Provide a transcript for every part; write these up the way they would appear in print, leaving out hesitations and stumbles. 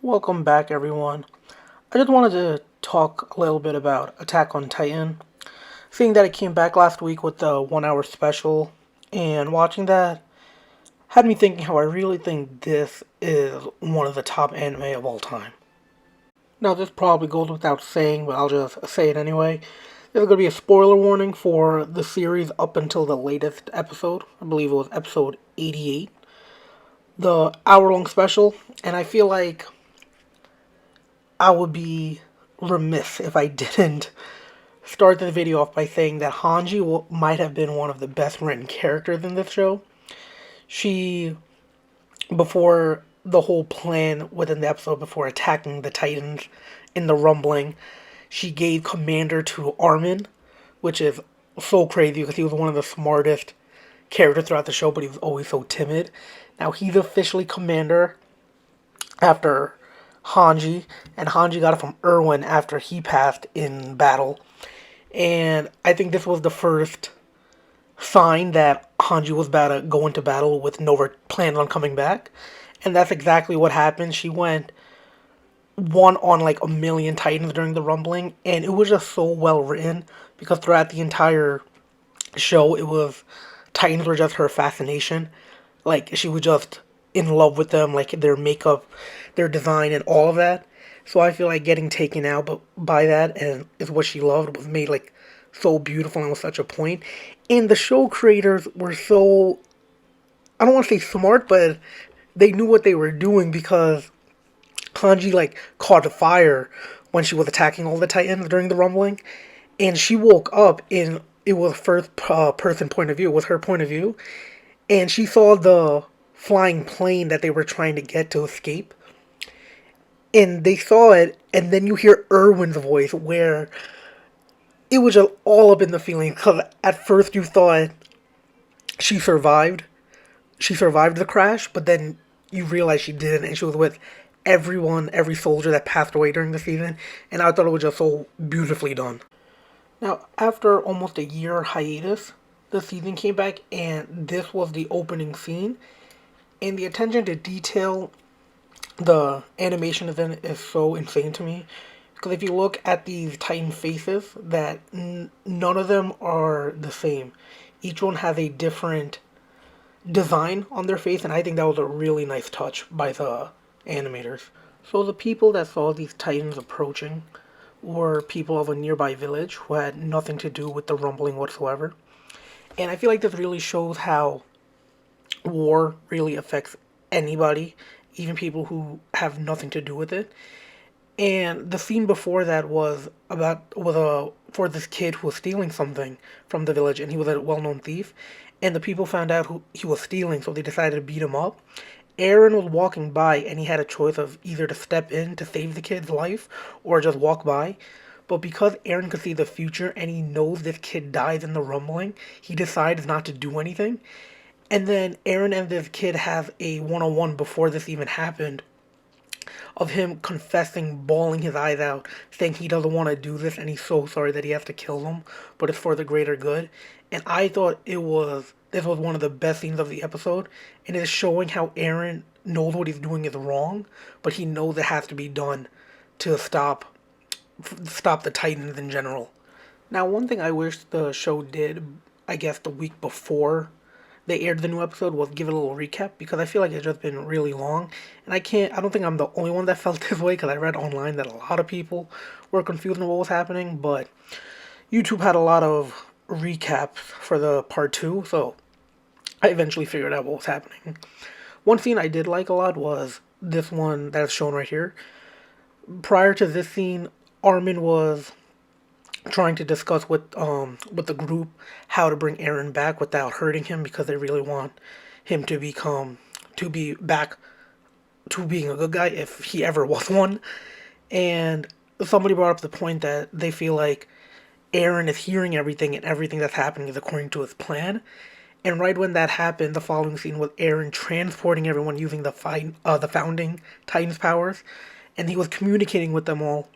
Welcome back, everyone. I just wanted to talk a little bit about Attack on Titan. Seeing that it came back last week with the 1 hour special, and watching that had me thinking how I really think this is one of the top anime of all time. Now, this probably goes without saying, but I'll just say it anyway. There's going to be a spoiler warning for the series up until the latest episode. I believe it was episode 88, the hour-long special, and I feel like I would be remiss if I didn't start the video off by saying that Hanji might have been one of the best written characters in this show. She, before the whole plan within the episode, before attacking the Titans in the rumbling, she gave Commander to Armin, which is so crazy because he was one of the smartest characters throughout the show, but he was always so timid. Now he's officially Commander after Hanji, and Hanji got it from Erwin after he passed in battle. And I think this was the first sign that Hanji was about to go into battle with no plan on coming back. And that's exactly what happened. She went one on like a million Titans during the rumbling, and it was just so well written because throughout the entire show, it was Titans were just her fascination. Like she was just in love with them, like their makeup, their design, and all of that. So I feel like getting taken out by that and is what she loved was made like so beautiful and was such a point. And the show creators were so, I don't want to say smart, but they knew what they were doing because Hanji like caught fire when she was attacking all the Titans during the rumbling, and she woke up in it was first person point of view. It was her point of view, and she saw the flying plane that they were trying to get to escape, and they saw it, and then you hear Erwin's voice where it was just all up in the feeling because at first you thought she survived. She survived the crash, but then you realize she didn't, and she was with everyone, every soldier that passed away during the season, and I thought it was just so beautifully done. Now, after almost a year hiatus, the season came back, and this was the opening scene, and the attention to detail the animation of it is so insane to me. Because if you look at these Titan faces, that none of them are the same. Each one has a different design on their face, and I think that was a really nice touch by the animators. So the people that saw these Titans approaching were people of a nearby village who had nothing to do with the rumbling whatsoever. And I feel like this really shows how war really affects anybody, even people who have nothing to do with it. And the scene before that was for this kid who was stealing something from the village, and he was a well-known thief. And the people found out who he was stealing, so they decided to beat him up. Eren was walking by, and he had a choice of either to step in to save the kid's life or just walk by. But because Eren could see the future and he knows this kid dies in the rumbling, he decides not to do anything. And then Eren and this kid have a one-on-one before this even happened of him confessing, bawling his eyes out, saying he doesn't want to do this and he's so sorry that he has to kill them, but it's for the greater good. And I thought this was one of the best scenes of the episode, and it is showing how Eren knows what he's doing is wrong, but he knows it has to be done to stop the Titans in general. Now, one thing I wish the show did, I guess the week before they aired the new episode, was give it a little recap because I feel like it's just been really long, and I don't think I'm the only one that felt this way because I read online that a lot of people were confused on what was happening, but YouTube had a lot of recaps for the part two, so I eventually figured out what was happening. One scene I did like a lot was this one that's shown right here. Prior to this scene, Armin was trying to discuss with the group how to bring Eren back without hurting him because they really want him to be back to being a good guy if he ever was one. And somebody brought up the point that they feel like Eren is hearing everything and everything that's happening is according to his plan. And right when that happened, the following scene was Eren transporting everyone using the founding Titans powers, and he was communicating with them all.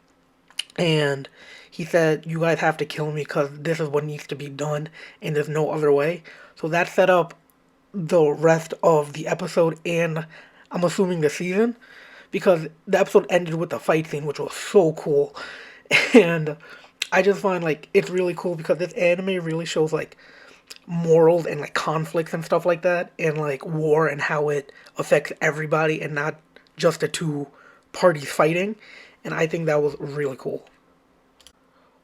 And he said, "You guys have to kill me because this is what needs to be done, and there's no other way." So that set up the rest of the episode, and I'm assuming the season, because the episode ended with the fight scene, which was so cool. And I just find like it's really cool because this anime really shows like morals and like conflicts and stuff like that, and like war and how it affects everybody and not just the two parties fighting. And I think that was really cool.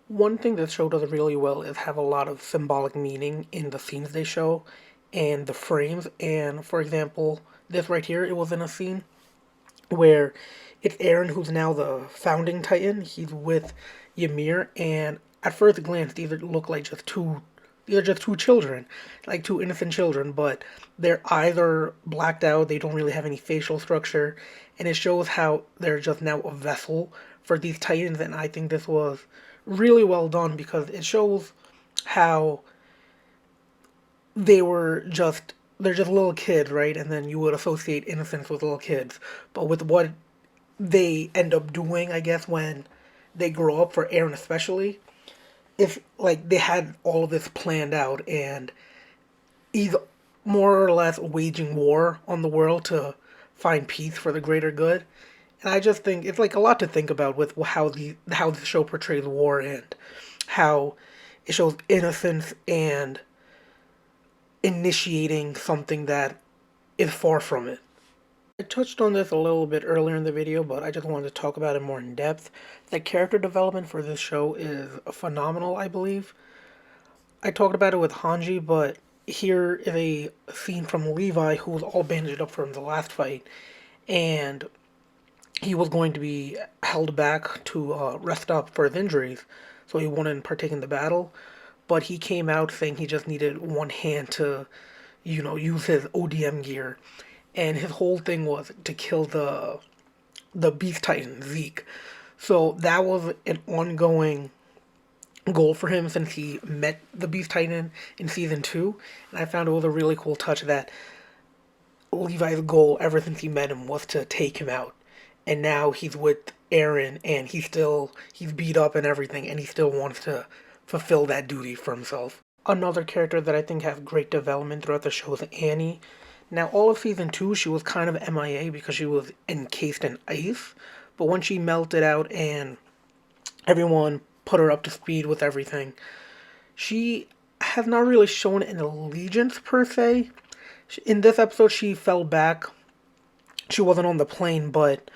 One thing this show does really well is have a lot of symbolic meaning in the scenes they show and the frames. And for example, this right here, it was in a scene where it's Eren who's now the founding Titan. He's with Ymir, and at first glance, these are just two children, like two innocent children, but their eyes are blacked out. They don't really have any facial structure, and it shows how they're just now a vessel for these Titans. And I think this was really well done because it shows how they're just little kids, right? And then you would associate innocence with little kids. But with what they end up doing, I guess, when they grow up, for Eren especially, if like they had all of this planned out and he's more or less waging war on the world to find peace for the greater good. And I just think it's like a lot to think about with how the show portrays war and how it shows innocence and initiating something that is far from it. I touched on this a little bit earlier in the video, but I just wanted to talk about it more in depth. The character development for this show is phenomenal, I believe. I talked about it with Hanji, but here is a scene from Levi, who was all bandaged up from the last fight, and he was going to be held back to rest up for his injuries, so he wouldn't partake in the battle. But he came out saying he just needed one hand to, use his ODM gear, and his whole thing was to kill the Beast Titan Zeke. So that was an ongoing goal for him since he met the Beast Titan in season 2, and I found it was a really cool touch that Levi's goal ever since he met him was to take him out. And now he's with Eren and he's beat up and everything, and he still wants to fulfill that duty for himself. Another character that I think has great development throughout the show is Annie. Now, all of season 2, she was kind of MIA because she was encased in ice, but when she melted out and everyone put her up to speed with everything, she has not really shown an allegiance per se. In this episode, she fell back. She wasn't on the plane, but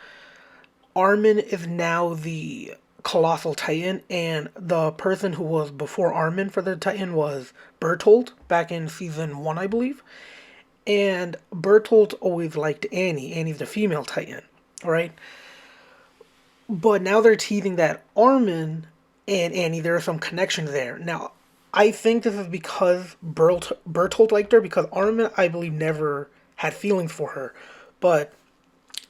Armin is now the Colossal Titan, and the person who was before Armin for the Titan was Bertolt back in season 1, I believe. And Bertolt always liked Annie. Annie's the female Titan, right? But now they're teasing that Armin and Annie, there are some connections there. Now, I think this is because Bertolt liked her, because Armin, I believe, never had feelings for her. But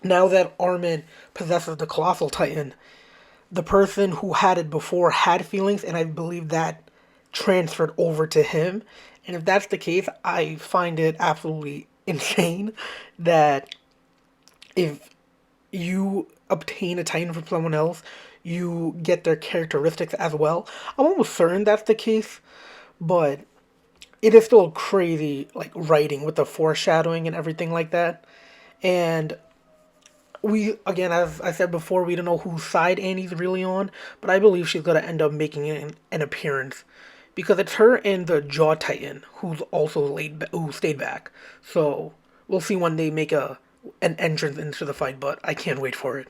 now that Armin possesses the Colossal Titan, the person who had it before had feelings, and I believe that transferred over to him. And if that's the case, I find it absolutely insane that if you obtain a Titan from someone else, you get their characteristics as well. I'm almost certain that's the case, but it is still crazy, like, writing with the foreshadowing and everything like that. And we, again, as I said before, we don't know whose side Annie's really on, but I believe she's going to end up making an appearance. Because it's her and the Jaw Titan who stayed back. So we'll see when they make an entrance into the fight, but I can't wait for it.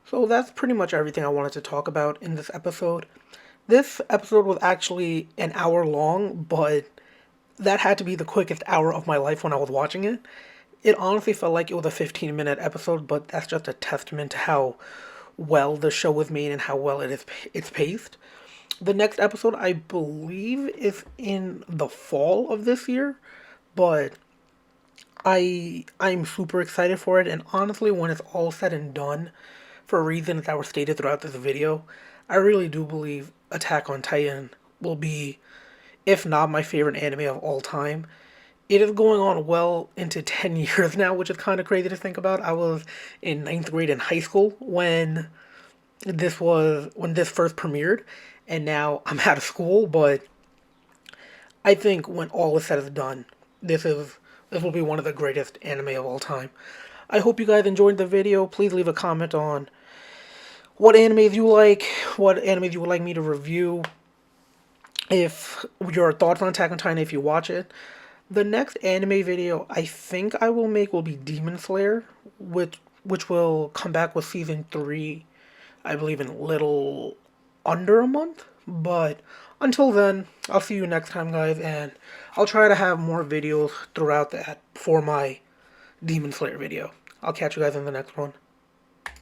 So that's pretty much everything I wanted to talk about in this episode. This episode was actually an hour long, but that had to be the quickest hour of my life when I was watching it. It honestly felt like it was a 15-minute episode, but that's just a testament to how well the show was made and how well it's paced. The next episode, I believe, is in the fall of this year, but I'm super excited for it, and honestly, when it's all said and done, for reasons that were stated throughout this video, I really do believe Attack on Titan will be, if not my favorite anime of all time. It is going on well into 10 years now, which is kind of crazy to think about. I was in 9th grade in high school when this first premiered, and now I'm out of school, but I think when all is said and done, this will be one of the greatest anime of all time. I hope you guys enjoyed the video. Please leave a comment on what animes you like, what animes you would like me to review, if your thoughts on Attack on Titan if you watch it. The next anime video I think I will make will be Demon Slayer, which will come back with season 3, I believe, in a little under a month. But until then, I'll see you next time, guys, and I'll try to have more videos throughout that for my Demon Slayer video. I'll catch you guys in the next one.